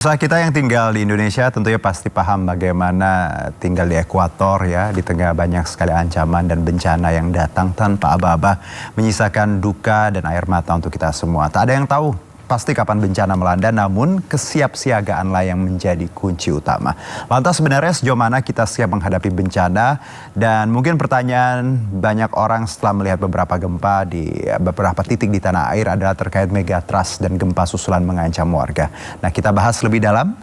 Usaha kita yang tinggal di Indonesia tentunya pasti paham bagaimana tinggal di ekuator ya, di tengah banyak sekali ancaman dan bencana yang datang tanpa aba-aba, menyisakan duka dan air mata untuk kita semua. Tak ada yang tahu pasti kapan bencana melanda, namun kesiapsiagaanlah yang menjadi kunci utama. Lantas sebenarnya sejauh mana kita siap menghadapi bencana? Dan mungkin pertanyaan banyak orang setelah melihat beberapa gempa di beberapa titik di tanah air adalah terkait megatrust dan gempa susulan mengancam warga. Nah, kita bahas lebih dalam.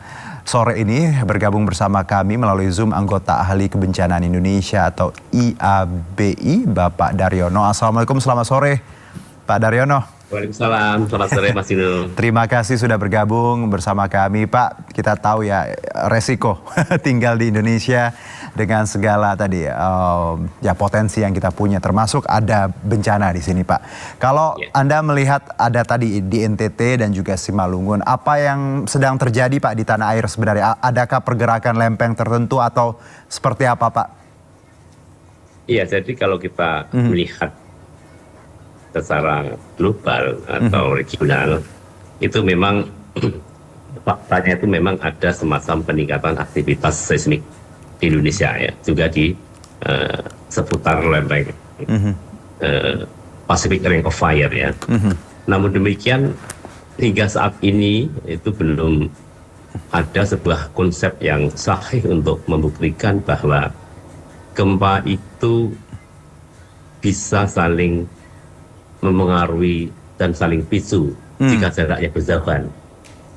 Sore ini bergabung bersama kami melalui Zoom anggota Ahli Kebencanaan Indonesia atau IABI, Bapak Daryono. Assalamualaikum, selamat sore Pak Daryono. Waalaikumsalam, selamat sore Mas Dino. Terima kasih sudah bergabung bersama kami Pak. Kita tahu ya resiko tinggal di Indonesia dengan segala tadi ya potensi yang kita punya, termasuk ada bencana di sini Pak. Kalau Anda melihat ada tadi di NTT dan juga Simalungun, apa yang sedang terjadi Pak di tanah air sebenarnya? Adakah pergerakan lempeng tertentu atau seperti apa Pak? Iya, jadi kalau kita melihat secara global atau regional, itu memang faktanya itu memang ada semacam peningkatan aktivitas seismik di Indonesia ya, juga di seputar lempeng Pacific Ring of Fire ya. Namun demikian hingga saat ini itu belum ada sebuah konsep yang sahih untuk membuktikan bahwa gempa itu bisa saling memengaruhi dan saling pisu jika jaraknya berjauhan.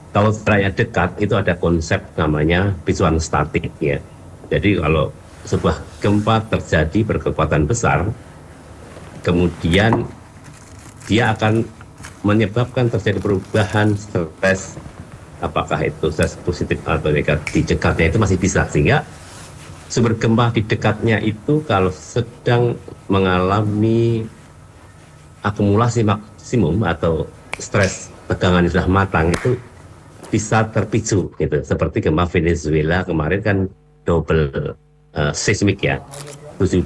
Kalau jaraknya dekat itu ada konsep namanya pisuan statik ya. Jadi kalau sebuah gempa terjadi berkekuatan besar, kemudian dia akan menyebabkan terjadi perubahan stres, apakah itu stres positif atau negatif di dekatnya itu masih bisa, sehingga sumber gempa di dekatnya itu kalau sedang mengalami akumulasi maksimum atau stres tegangan yang sudah matang itu bisa terpicu gitu, seperti gempa Venezuela kemarin kan double seismik ya, 72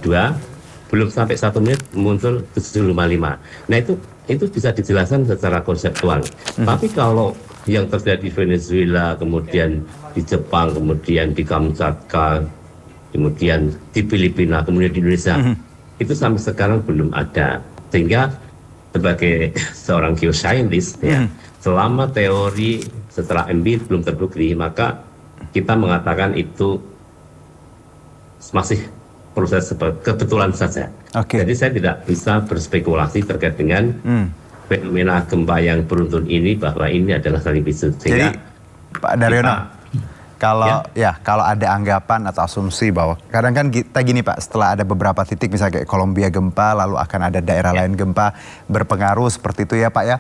belum sampai 1 menit muncul 755. Nah itu bisa dijelaskan secara konseptual. Tapi kalau yang terjadi di Venezuela, kemudian di Jepang, kemudian di Kamchatka, kemudian di Filipina, kemudian di Indonesia, itu sampai sekarang belum ada. Sehingga sebagai seorang geoscientist ya, selama teori setelah empirik belum terbukti, maka kita mengatakan itu masih proses kebetulan saja. Jadi saya tidak bisa berspekulasi terkait dengan fenomena gempa yang beruntun ini bahwa ini adalah saling pisu. Jadi Pak Daryono, kalau ada anggapan atau asumsi bahwa kadang kan kita gini Pak, setelah ada beberapa titik misalnya kayak Kolombia gempa, lalu akan ada daerah lain gempa berpengaruh seperti itu ya Pak ya.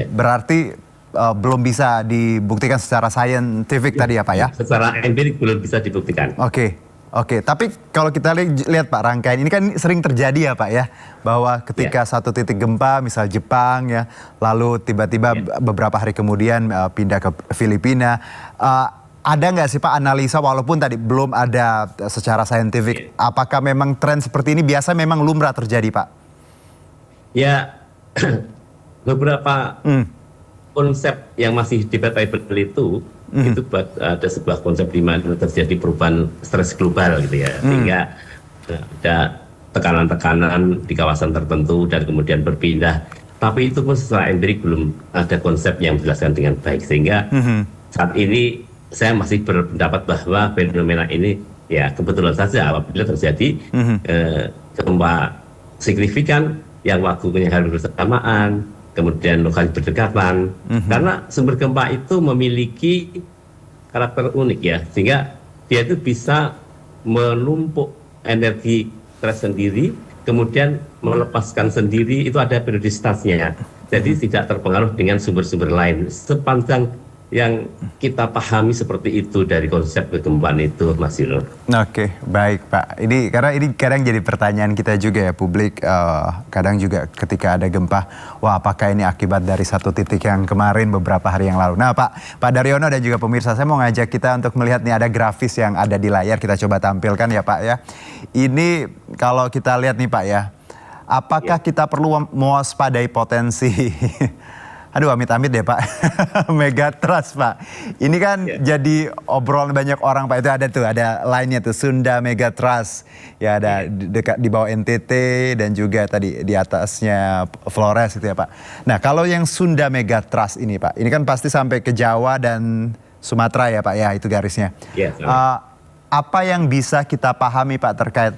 Berarti belum bisa dibuktikan secara saintifik tadi ya Pak ya? Secara empirik belum bisa dibuktikan. Oke, tapi kalau kita lihat Pak, rangkaian ini kan sering terjadi ya Pak ya, bahwa ketika satu titik gempa misal Jepang ya, lalu tiba-tiba beberapa hari kemudian pindah ke Filipina. Ada nggak sih Pak analisa, walaupun tadi belum ada secara saintifik, apakah memang tren seperti ini biasa memang lumrah terjadi Pak? Ya, beberapa konsep yang masih debatable itu ada sebuah konsep di mana terjadi perubahan stres global gitu ya, sehingga ada tekanan-tekanan di kawasan tertentu dan kemudian berpindah. Tapi itu pun secara empirik belum ada konsep yang dijelaskan dengan baik, sehingga saat ini saya masih berpendapat bahwa fenomena ini ya kebetulan saja apabila terjadi gempa signifikan yang waktunya harus bersamaan, kemudian lokasi berdekatan, karena sumber gempa itu memiliki karakter unik ya, sehingga dia itu bisa menumpuk energi stres sendiri, kemudian melepaskan sendiri, itu ada periodisitasnya. Jadi tidak terpengaruh dengan sumber-sumber lain. Sepanjang yang kita pahami seperti itu dari konsep kegempaan itu, Mas Yunus. Oke, baik Pak. Karena ini kadang jadi pertanyaan kita juga ya, publik kadang juga ketika ada gempa, wah apakah ini akibat dari satu titik yang kemarin beberapa hari yang lalu. Nah Pak Daryono dan juga pemirsa, saya mau ngajak kita untuk melihat nih, ada grafis yang ada di layar, kita coba tampilkan ya Pak ya. Ini kalau kita lihat nih Pak ya, apakah kita perlu mewaspadai potensi Aduh, amit-amit deh Pak. Megatrust Pak. Ini kan jadi obrolan banyak orang Pak. Itu ada tuh, ada line-nya tuh, Sunda Megatrust. Ya ada dekat di bawah NTT dan juga tadi di atasnya Flores itu ya Pak. Nah kalau yang Sunda Megatrust ini Pak, ini kan pasti sampai ke Jawa dan Sumatera ya Pak ya, itu garisnya. Apa yang bisa kita pahami Pak terkait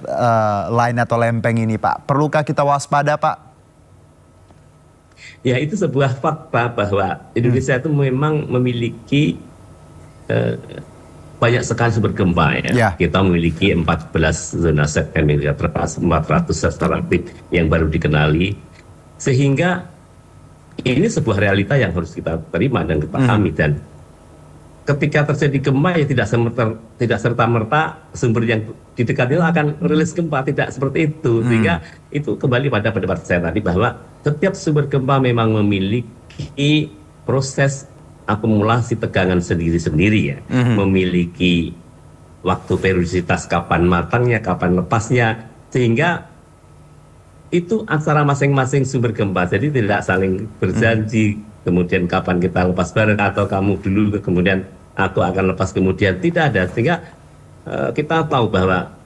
line atau lempeng ini Pak? Perlukah kita waspada Pak? Ya, itu sebuah fakta bahwa Indonesia itu memang memiliki banyak sekali sumber gempa ya. Kita memiliki 14 zona seismik 400 sesar aktif yang baru dikenali, sehingga ini sebuah realita yang harus kita terima dan dipahami. Dan ketika terjadi gempa ya tidak serta-merta sumber yang di dekat itu akan rilis gempa, tidak seperti itu. Sehingga itu kembali pada pendapat saya tadi bahwa setiap sumber gempa memang memiliki proses akumulasi tegangan sendiri-sendiri ya. Memiliki waktu periodisitas kapan matangnya, kapan lepasnya, sehingga itu antara masing-masing sumber gempa. Jadi tidak saling berjanji kemudian kapan kita lepas bareng atau kamu dulu kemudian aku akan lepas kemudian, tidak ada. Sehingga kita tahu bahwa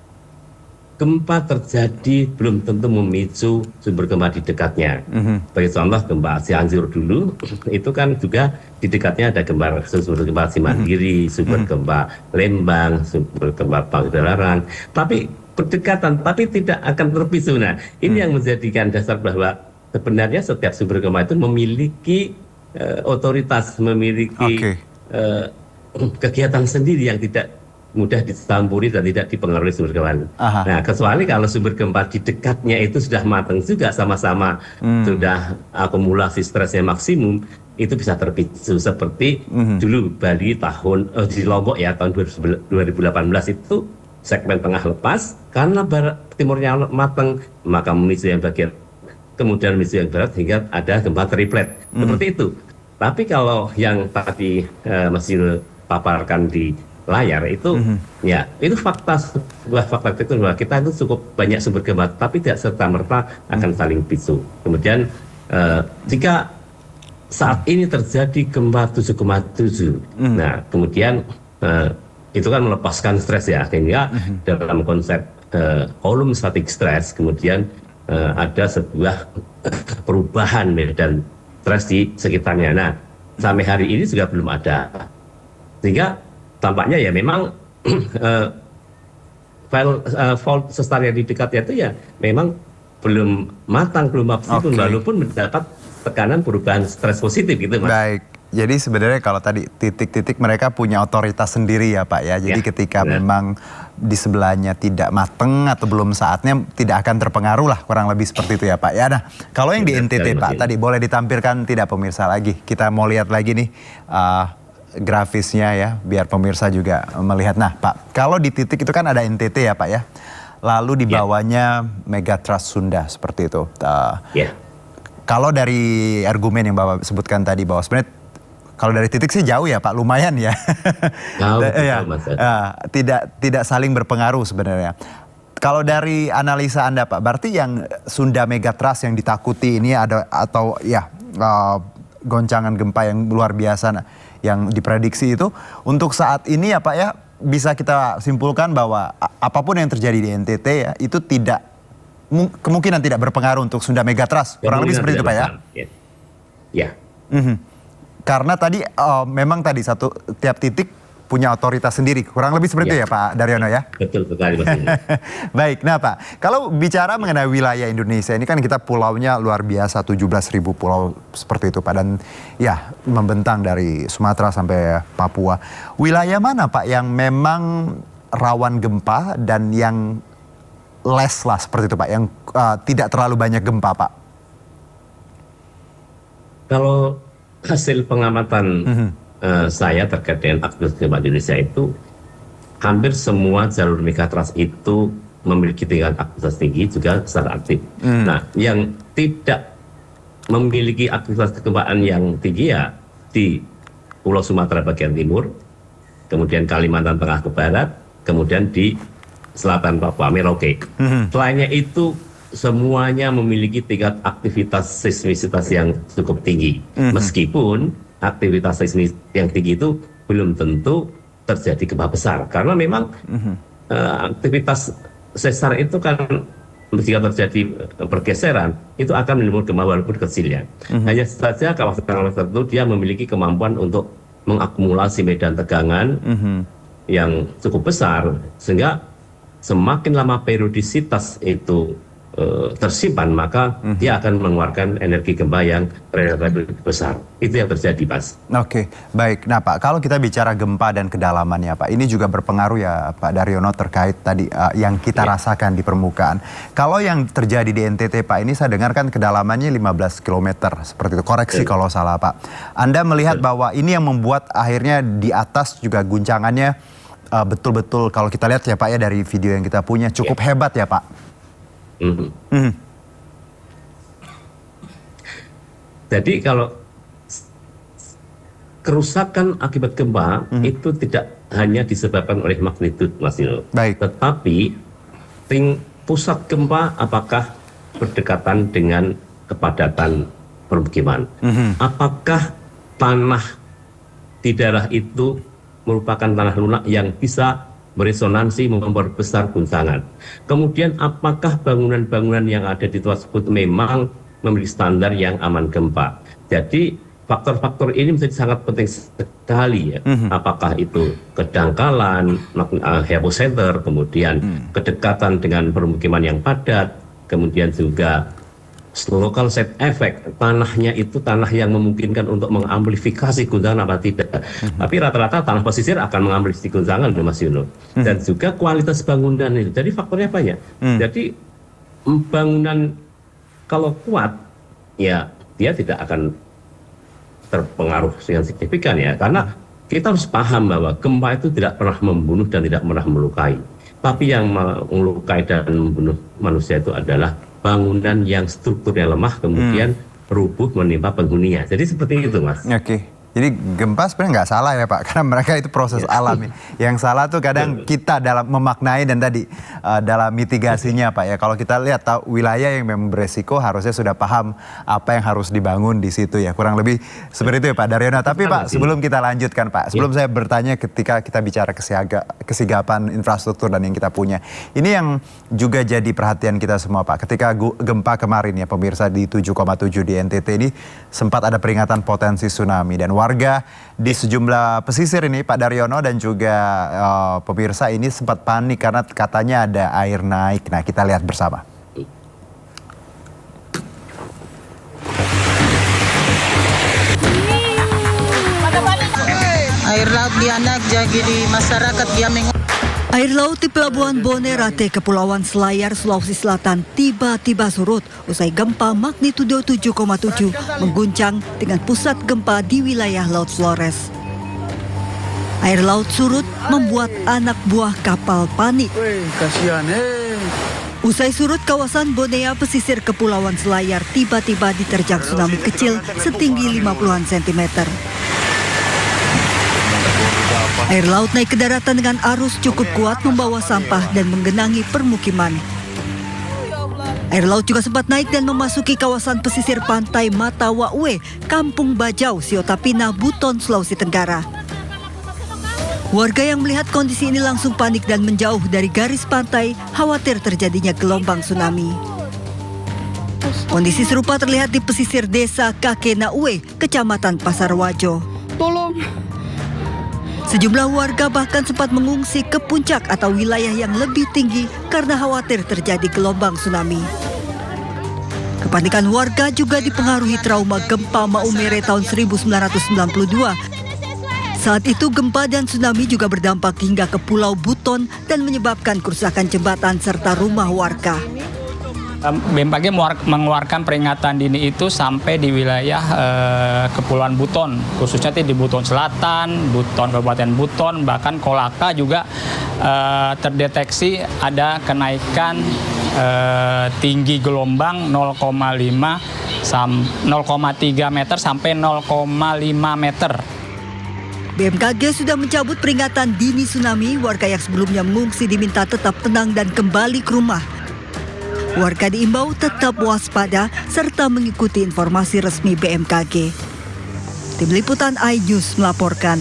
gempa terjadi belum tentu memicu sumber gempa di dekatnya. Bagi contoh gempa Cianjur dulu itu kan juga di dekatnya ada sumber gempa Cimandiri, sumber gempa Lembang, sumber gempa Pagelaran, tapi berdekatan tapi tidak akan terpisu. Nah ini yang menjadikan dasar bahwa sebenarnya setiap sumber gempa itu memiliki otoritas, memiliki kegiatan sendiri yang tidak mudah dicampuri dan tidak dipengaruhi sumber gempa. Nah, kecuali kalau sumber gempa di dekatnya itu sudah matang juga, sama-sama sudah akumulasi stresnya maksimum, itu bisa terpicu seperti dulu Bali di Lombok ya tahun 2018 itu segmen tengah lepas karena barat timurnya matang, maka memicu yang bagian kemudian memicu yang barat hingga ada gempa triplet seperti itu. Tapi kalau yang tadi Mas Yul paparkan di layar itu ya itu sebuah fakta itu bahwa kita itu cukup banyak sumber gempa tapi tidak serta-merta akan saling pisu. Kemudian jika saat ini terjadi gempa 7,7 nah kemudian itu kan melepaskan stres ya, sehingga dalam konsep volume static stress kemudian ada sebuah perubahan medan stres di sekitarnya. Nah sampai hari ini juga belum ada, sehingga tampaknya ya memang fault sesar yang di dekatnya itu ya memang belum matang, belum optimum, walaupun mendapat tekanan perubahan stres positif gitu Mas. Baik, jadi sebenarnya kalau tadi titik-titik mereka punya otoritas sendiri ya Pak ya. Jadi ketika memang di sebelahnya tidak mateng atau belum saatnya tidak akan terpengaruh lah, kurang lebih seperti itu ya Pak ya. Nah kalau yang di NTT Pak tadi boleh ditampilkan tidak pemirsa lagi, kita mau lihat lagi nih grafisnya ya, biar pemirsa juga melihat. Nah Pak, kalau di titik itu kan ada NTT ya Pak ya, lalu di bawahnya Megatrust Sunda seperti itu. Kalau dari argumen yang Bapak sebutkan tadi bahwa sebenarnya kalau dari titik sih jauh ya Pak, lumayan ya. Tidak saling berpengaruh sebenarnya. Kalau dari analisa Anda Pak, berarti yang Sunda Megatrust yang ditakuti ini ada atau ya goncangan gempa yang luar biasa yang diprediksi itu untuk saat ini ya Pak ya, bisa kita simpulkan bahwa apapun yang terjadi di NTT ya itu tidak kemungkinan tidak berpengaruh untuk Sunda Megatrust, kurang lebih seperti itu Pak ya. Ya. Karena tadi memang tadi tiap titik punya otoritas sendiri, kurang lebih seperti itu ya Pak Daryono ya. Betul sekali Mas. Baik, nah Pak, kalau bicara mengenai wilayah Indonesia ini kan kita pulaunya luar biasa, 17.000 pulau seperti itu Pak, dan ya membentang dari Sumatera sampai Papua. Wilayah mana Pak yang memang rawan gempa dan yang less lah seperti itu Pak, yang tidak terlalu banyak gempa Pak? Kalau hasil pengamatan saya terkait dengan aktivitas gempa Indonesia itu hampir semua jalur megatrust itu memiliki tingkat aktivitas tinggi juga secara aktif. Nah, yang tidak memiliki aktivitas kegempaan yang tinggi ya di Pulau Sumatera bagian timur, kemudian Kalimantan Tengah ke barat, kemudian di selatan Papua, Merauke. Selainnya itu semuanya memiliki tingkat aktivitas seismisitas yang cukup tinggi. Meskipun aktivitas seismis yang tinggi itu belum tentu terjadi gempa besar. Karena memang aktivitas sesar itu kan jika terjadi pergeseran, itu akan menimbulkan gempa walaupun kecil ya. Hanya saja kawasan-kawasan tertentu dia memiliki kemampuan untuk mengakumulasi medan tegangan yang cukup besar, sehingga semakin lama periodisitas itu tersimpan, maka dia akan mengeluarkan energi gempa yang relatif besar. Itu yang terjadi, Mas. Oke, baik. Nah Pak, kalau kita bicara gempa dan kedalamannya Pak, ini juga berpengaruh ya Pak Daryono terkait tadi yang kita rasakan di permukaan. Kalau yang terjadi di NTT Pak, ini saya dengarkan kedalamannya 15 km, seperti itu. Koreksi kalau salah Pak. Anda melihat bahwa ini yang membuat akhirnya di atas juga guncangannya betul-betul kalau kita lihat ya Pak ya dari video yang kita punya cukup hebat ya Pak. Jadi kalau kerusakan akibat gempa itu tidak hanya disebabkan oleh magnitud, Mas Nino. Baik. Tetapi pusat gempa apakah berdekatan dengan kepadatan permukiman? Apakah tanah di daerah itu merupakan tanah lunak yang bisa beresonansi memperbesar guncangan. Kemudian apakah bangunan-bangunan yang ada di tempat tersebut memang memiliki standar yang aman gempa. Jadi faktor-faktor ini menjadi sangat penting sekali ya. Apakah itu kedangkalan, hypocenter, kemudian kedekatan dengan permukiman yang padat, kemudian juga local set effect, tanahnya itu tanah yang memungkinkan untuk mengamplifikasi guncangan apa tidak. Tapi rata-rata tanah pesisir akan mengamplifikasi guncangan, Mas Yuno. Dan juga kualitas bangunan itu. Jadi faktornya banyak. Jadi bangunan kalau kuat, ya dia tidak akan terpengaruh dengan signifikan ya. Karena kita harus paham bahwa gempa itu tidak pernah membunuh dan tidak pernah melukai. Tapi yang melukai dan membunuh manusia itu adalah bangunan yang strukturnya lemah kemudian rubuh menimpa penghuninya. Jadi seperti itu, Mas. Oke. Jadi gempa sebenarnya nggak salah ya Pak, karena mereka itu proses alami. Yang salah tuh kadang kita dalam memaknai dan tadi dalam mitigasinya Pak ya. Kalau kita lihat tahu wilayah yang memang beresiko harusnya sudah paham apa yang harus dibangun di situ ya. Kurang lebih seperti itu ya Pak Daryono. Tapi Pak, sebelum kita lanjutkan Pak, sebelum saya bertanya ketika kita bicara kesigapan infrastruktur dan yang kita punya. Ini yang juga jadi perhatian kita semua Pak. Ketika gempa kemarin ya pemirsa di 7,7 di NTT ini sempat ada peringatan potensi tsunami dan warga di sejumlah pesisir ini Pak Daryono dan juga pemirsa ini sempat panik karena katanya ada air naik. Nah kita lihat bersama. Air laut dia naik jadi di masyarakat dia Air laut di Pelabuhan Bonerate, Kepulauan Selayar, Sulawesi Selatan tiba-tiba surut usai gempa magnitudo 7,7 mengguncang dengan pusat gempa di wilayah Laut Flores. Air laut surut membuat anak buah kapal panik. Kasihan Usai surut, kawasan Bonea pesisir Kepulauan Selayar tiba-tiba diterjang tsunami kecil setinggi 50-an sentimeter. Air laut naik ke daratan dengan arus cukup kuat membawa sampah dan menggenangi permukiman. Air laut juga sempat naik dan memasuki kawasan pesisir pantai Matawaue, Kampung Bajau, Siotapina, Buton, Sulawesi Tenggara. Warga yang melihat kondisi ini langsung panik dan menjauh dari garis pantai, khawatir terjadinya gelombang tsunami. Kondisi serupa terlihat di pesisir desa Kakenaue, Kecamatan Pasarwajo. Sejumlah warga bahkan sempat mengungsi ke puncak atau wilayah yang lebih tinggi karena khawatir terjadi gelombang tsunami. Kepanikan warga juga dipengaruhi trauma gempa Maumere tahun 1992. Saat itu gempa dan tsunami juga berdampak hingga ke Pulau Buton dan menyebabkan kerusakan jembatan serta rumah warga. BMKG mengeluarkan peringatan dini itu sampai di wilayah Kepulauan Buton, khususnya di Buton Selatan, Buton Kabupaten Buton, bahkan Kolaka juga terdeteksi ada kenaikan tinggi gelombang 0,3 meter sampai 0,5 meter. BMKG sudah mencabut peringatan dini tsunami. Warga yang sebelumnya mengungsi diminta tetap tenang dan kembali ke rumah. Warga diimbau tetap waspada serta mengikuti informasi resmi BMKG. Tim Liputan iNews melaporkan.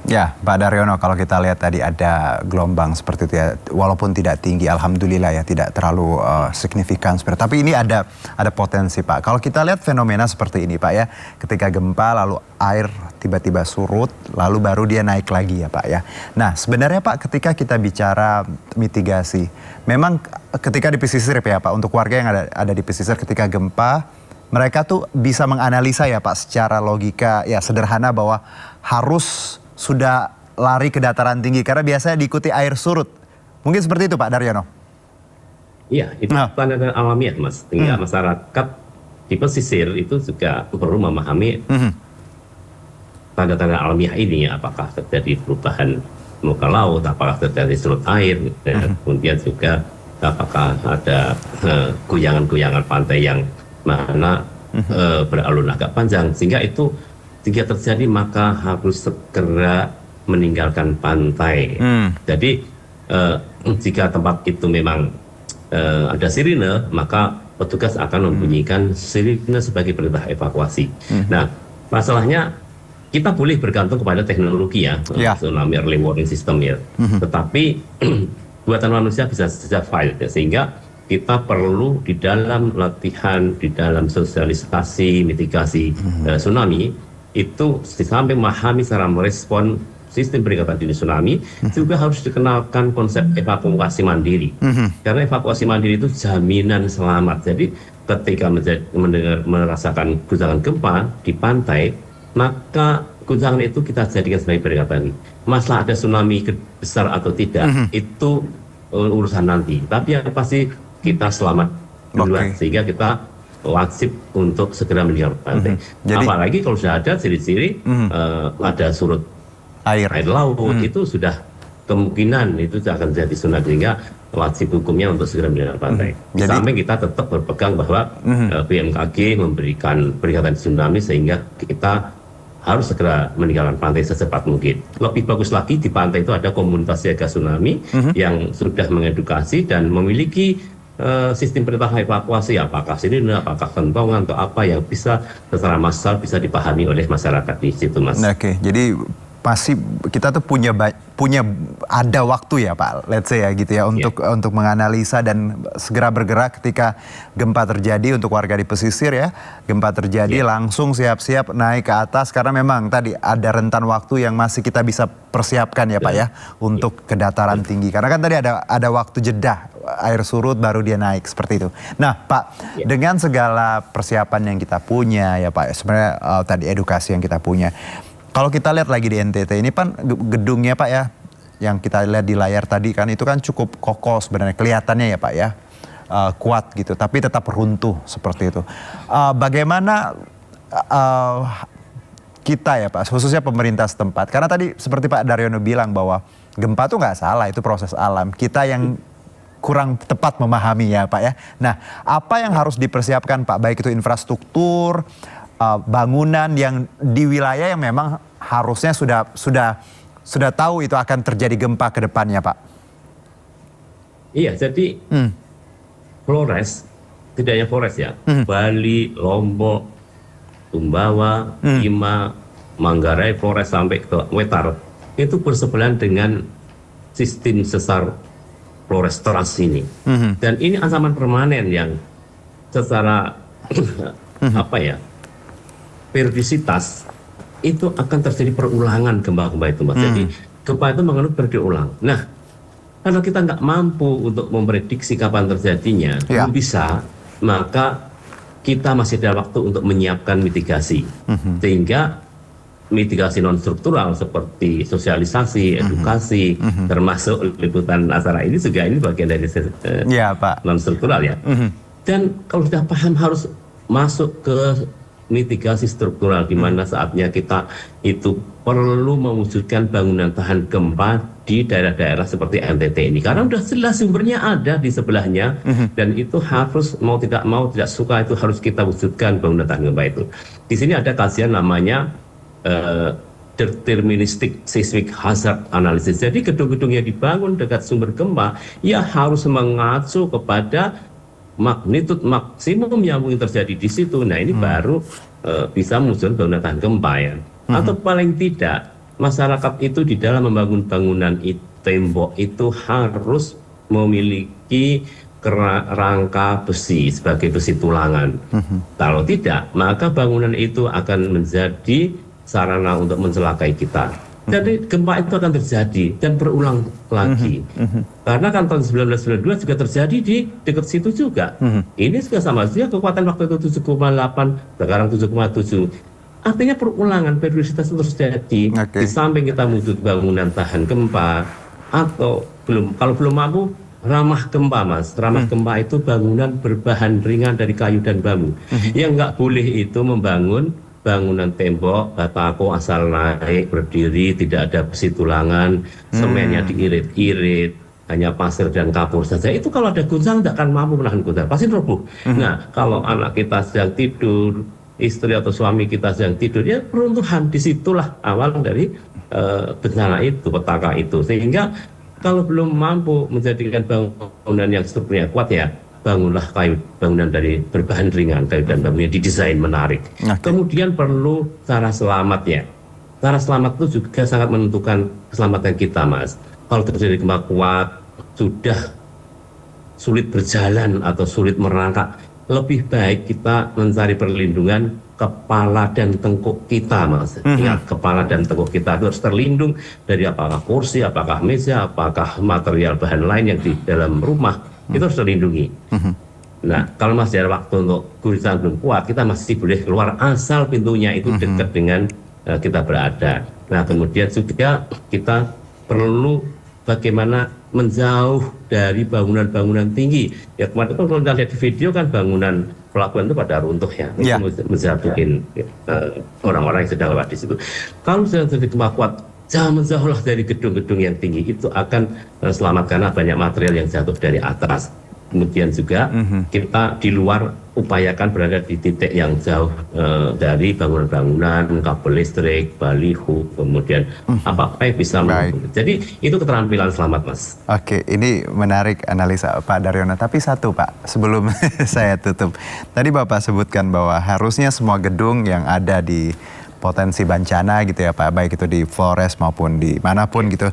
Ya, Pak Daryono, kalau kita lihat tadi ada gelombang seperti itu ya, walaupun tidak tinggi, alhamdulillah ya, tidak terlalu signifikan seperti. Tapi ini ada potensi, Pak. Kalau kita lihat fenomena seperti ini, Pak ya, ketika gempa lalu air tiba-tiba surut, lalu baru dia naik lagi ya, Pak ya. Nah, sebenarnya Pak, ketika kita bicara mitigasi, memang ketika di pesisir ya, Pak, untuk warga yang ada di pesisir ketika gempa, mereka tuh bisa menganalisa ya, Pak, secara logika ya sederhana bahwa harus sudah lari ke dataran tinggi karena biasanya diikuti air surut. Mungkin seperti itu Pak Daryono. Iya, itu tanda-tanda alamiah Mas. Sehingga masyarakat di pesisir itu juga perlu memahami tanda-tanda alamiah ini. Apakah terjadi perubahan muka laut, apakah terjadi surut air, dan kemudian juga apakah ada goyangan-goyangan pantai yang mana beralun agak panjang. Sehingga itu jika terjadi maka harus segera meninggalkan pantai. Jadi jika tempat itu memang ada sirine, maka petugas akan membunyikan sirine sebagai perintah evakuasi. Nah, masalahnya kita boleh bergantung kepada teknologi ya, tsunami early warning system ya. Tetapi buatan manusia bisa saja fail ya, sehingga kita perlu di dalam latihan, di dalam sosialisasi, mitigasi tsunami, itu sampai memahami cara merespon sistem peringatan dini tsunami, juga harus dikenalkan konsep evakuasi mandiri. Karena evakuasi mandiri itu jaminan selamat. Jadi ketika merasakan guncangan gempa di pantai, maka guncangan itu kita jadikan sebagai peringatan. Masalah ada tsunami besar atau tidak, itu urusan nanti. Tapi yang pasti kita selamat duluan, sehingga kita wajib untuk segera meninggalkan pantai. Jadi, apalagi kalau sudah ada ciri-ciri ada surut air laut, itu sudah kemungkinan itu akan jadi tsunami, sehingga wajib hukumnya untuk segera meninggalkan pantai. Sampai kita tetap berpegang bahwa BMKG memberikan peringatan tsunami, sehingga kita harus segera meninggalkan pantai secepat mungkin. Lebih bagus lagi di pantai itu ada komunitas siaga tsunami yang sudah mengedukasi dan memiliki sistem perintah evakuasi, apakah sirine, apakah kentongan atau apa yang bisa secara massal bisa dipahami oleh masyarakat di situ, Mas. Oke, jadi pasti kita tuh punya ada waktu ya Pak, let's say ya gitu ya, untuk menganalisa dan segera bergerak ketika gempa terjadi. Untuk warga di pesisir ya, gempa terjadi langsung siap-siap naik ke atas, karena memang tadi ada rentan waktu yang masih kita bisa persiapkan ya Pak ya, untuk ke dataran tinggi. Karena kan tadi ada waktu jeda, air surut baru dia naik seperti itu. Nah Pak, dengan segala persiapan yang kita punya ya Pak, sebenarnya tadi edukasi yang kita punya, kalau kita lihat lagi di NTT ini kan gedungnya Pak ya, yang kita lihat di layar tadi kan itu kan cukup kokoh sebenarnya kelihatannya ya Pak ya, kuat gitu, tapi tetap runtuh seperti itu. Bagaimana kita ya Pak, khususnya pemerintah setempat, karena tadi seperti Pak Daryono bilang bahwa gempa tuh nggak salah, itu proses alam. Kita yang kurang tepat memahami ya Pak ya. Nah, apa yang harus dipersiapkan Pak, baik itu infrastruktur, bangunan yang di wilayah yang memang harusnya sudah tahu itu akan terjadi gempa ke depannya Pak? Iya, jadi Flores, tidak hanya Flores ya, Bali, Lombok, Sumbawa, Bima, Manggarai, Flores sampai ke Wetar, itu bersebelahan dengan sistem sesar Flores Trust ini. Dan ini ancaman permanen yang secara apa ya, periodisitas itu akan terjadi perulangan gempa-gempa itu Mas. Jadi gempa itu mengenai berulang. Nah, kalau kita nggak mampu untuk memprediksi kapan terjadinya, belum bisa, maka kita masih ada waktu untuk menyiapkan mitigasi. Sehingga mitigasi non struktural seperti sosialisasi, edukasi, termasuk liputan acara ini juga ini bagian dari non struktural ya. Dan kalau sudah paham harus masuk ke mitigasi struktural, di mana saatnya kita itu perlu mewujudkan bangunan tahan gempa di daerah-daerah seperti NTT ini, karena sudah jelas sumbernya ada di sebelahnya, dan itu harus mau tidak suka itu harus kita wujudkan bangunan tahan gempa itu. Di sini ada kajian namanya deterministik seismic hazard analysis. Jadi gedung-gedung yang dibangun dekat sumber gempa ya harus mengacu kepada magnitud maksimum yang mungkin terjadi di situ. Nah ini baru bisa muncul bangunan tahan gempa ya. Atau paling tidak masyarakat itu di dalam membangun bangunan tembok itu harus memiliki rangka besi sebagai besi tulangan. Kalau tidak, maka bangunan itu akan menjadi sarana untuk mencelakai kita. Jadi gempa itu akan terjadi dan berulang lagi. Karena kan tahun 1992 juga terjadi di dekat situ juga. Ini juga sama saja kekuatan waktu itu 7,8, sekarang 7,7. Artinya perulangan periodisitas itu terjadi. Di samping kita wujud bangunan tahan gempa atau kalau belum mampu ramah gempa, Mas. Ramah gempa itu bangunan berbahan ringan dari kayu dan bambu. Yang nggak boleh itu membangun bangunan tembok batako asal naik berdiri, tidak ada besi tulangan, semennya diirit-irit, hanya pasir dan kapur saja. Itu kalau ada guncangan tidak akan mampu menahan guncangan, pasti roboh. Nah, kalau anak kita sedang tidur, istri atau suami kita sedang tidur, ya peruntuhan. Disitulah awal dari bencana itu, petaka itu. Sehingga kalau belum mampu menjadikan bangunan yang strukturnya kuat ya, bangunlah bangunan dari berbahan ringan, kayu dan bambu yang didesain menarik. Kemudian perlu cara selamat ya. Cara selamat itu juga sangat menentukan keselamatan kita, Mas. Kalau terjadi gempa kuat, sudah sulit berjalan atau sulit merangkak, lebih baik kita mencari perlindungan kepala dan tengkuk kita, Mas. Ingat, kepala dan tengkuk kita itu harus terlindung dari apakah kursi, apakah meja, apakah material bahan lain yang di dalam rumah, itu harus terlindungi. Nah, kalau masih ada waktu untuk gurisan belum kuat, kita masih boleh keluar asal pintunya itu dekat dengan kita berada. Nah, kemudian juga kita perlu bagaimana menjauh dari bangunan-bangunan tinggi. Ya kemarin kalau kita lihat di video kan bangunan pelabuhan itu pada runtuh ya, itu menjatuhin orang-orang yang sedang lewat di situ. Kalau sedang terjadi gempa kuat, jangan menjauhlah dari gedung-gedung yang tinggi, itu akan selamat karena banyak material yang jatuh dari atas. Kemudian juga kita di luar upayakan berada di titik yang jauh dari bangunan-bangunan, kabel listrik, baliho, kemudian apa-apa yang bisa menghubungi. Jadi itu keterampilan selamat, Mas. Oke, ini menarik analisa Pak Daryono. Tapi satu Pak, sebelum saya tutup. Tadi Bapak sebutkan bahwa harusnya semua gedung yang ada di potensi bencana gitu ya Pak, baik itu di Flores maupun di manapun gitu,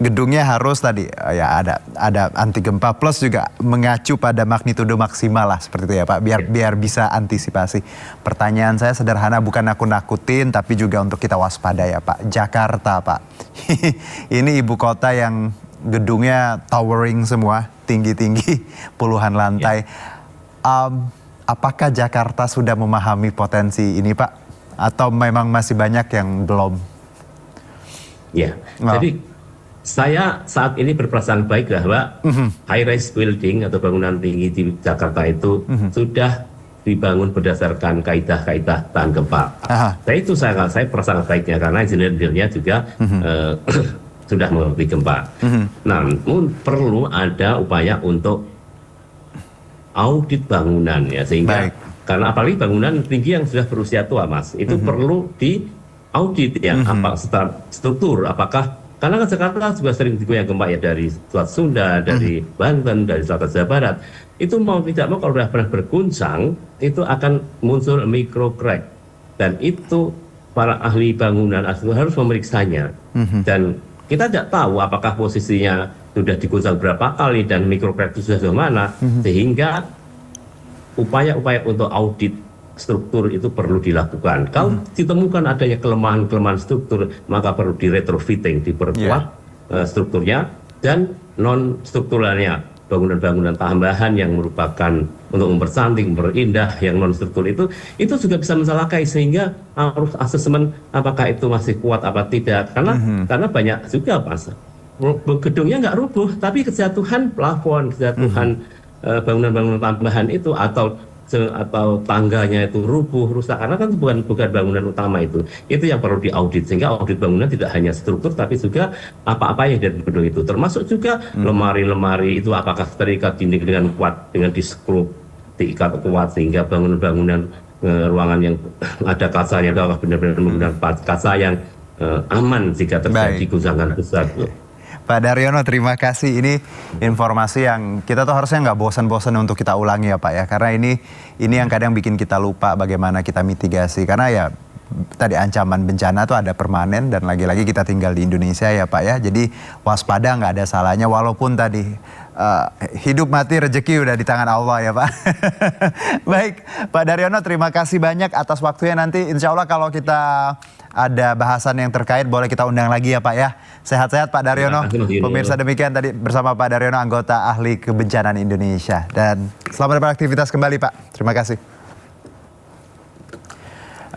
gedungnya harus tadi ya ada anti gempa plus juga mengacu pada magnitudo maksimal lah seperti itu ya Pak, biar bisa antisipasi. Pertanyaan saya sederhana, bukan nakut-nakutin tapi juga untuk kita waspada ya Pak. Jakarta Pak, ini ibu kota yang gedungnya towering semua, tinggi-tinggi puluhan lantai. Apakah Jakarta sudah memahami potensi ini Pak? Atau memang masih banyak yang belum? Ya, jadi saya saat ini berperasaan baik bahwa high-rise building atau bangunan tinggi di Jakarta itu sudah dibangun berdasarkan kaidah-kaidah tahan gempa. Saya perasaan baiknya karena engineer-nya juga sudah mengerti gempa. Namun perlu ada upaya untuk audit bangunan ya, sehingga karena apalagi bangunan tinggi yang sudah berusia tua, Mas, itu perlu diaudit ya, apa struktur, apakah, karena kan Jakarta juga sering digoyang gempa ya dari Selat Sunda, dari Banten, dari Selatan Jawa Barat, itu mau tidak mau kalau sudah pernah berguncang, itu akan muncul micro crack, dan itu para ahli bangunan harus memeriksanya, dan kita tidak tahu apakah posisinya sudah diguncang berapa kali dan micro crack itu sudah mana, sehingga upaya-upaya untuk audit struktur itu perlu dilakukan. Kalau ditemukan adanya kelemahan-kelemahan struktur, maka perlu di-retrofitting, diperkuat strukturnya, dan non-strukturalnya, bangunan-bangunan tambahan yang merupakan untuk mempercantik, memperindah, yang non-struktur itu juga bisa mencelakai, sehingga harus asesmen apakah itu masih kuat apa tidak. Karena banyak juga Mas, gedungnya nggak rubuh, tapi kejatuhan plafon, kejatuhan bangunan-bangunan tambahan itu atau tangganya itu rusak, karena kan bukan bangunan utama itu yang perlu diaudit, sehingga audit bangunan tidak hanya struktur tapi juga apa-apa yang dari gedung itu, termasuk juga lemari-lemari itu apakah terikat dinding dengan kuat, dengan diskrup, diikat kuat, sehingga bangunan-bangunan ruangan yang ada kacanya itu apakah benar-benar menggunakan kaca yang aman jika terjadi Baik. guncangan besar. Pak Daryono, terima kasih. Ini informasi yang kita tuh harusnya nggak bosan-bosan untuk kita ulangi ya Pak ya. Karena ini yang kadang bikin kita lupa bagaimana kita mitigasi. Karena ya tadi ancaman bencana tuh ada permanen dan lagi-lagi kita tinggal di Indonesia ya Pak ya. Jadi waspada, nggak ada salahnya walaupun tadi hidup mati rezeki udah di tangan Allah ya Pak. Baik Pak Daryono, terima kasih banyak atas waktunya. Nanti insya Allah kalau kita ada bahasan yang terkait boleh kita undang lagi ya Pak ya. Sehat-sehat Pak Daryono. Pemirsa, demikian tadi bersama Pak Daryono, anggota ahli kebencanaan Indonesia. Dan selamat beraktivitas kembali Pak. Terima kasih.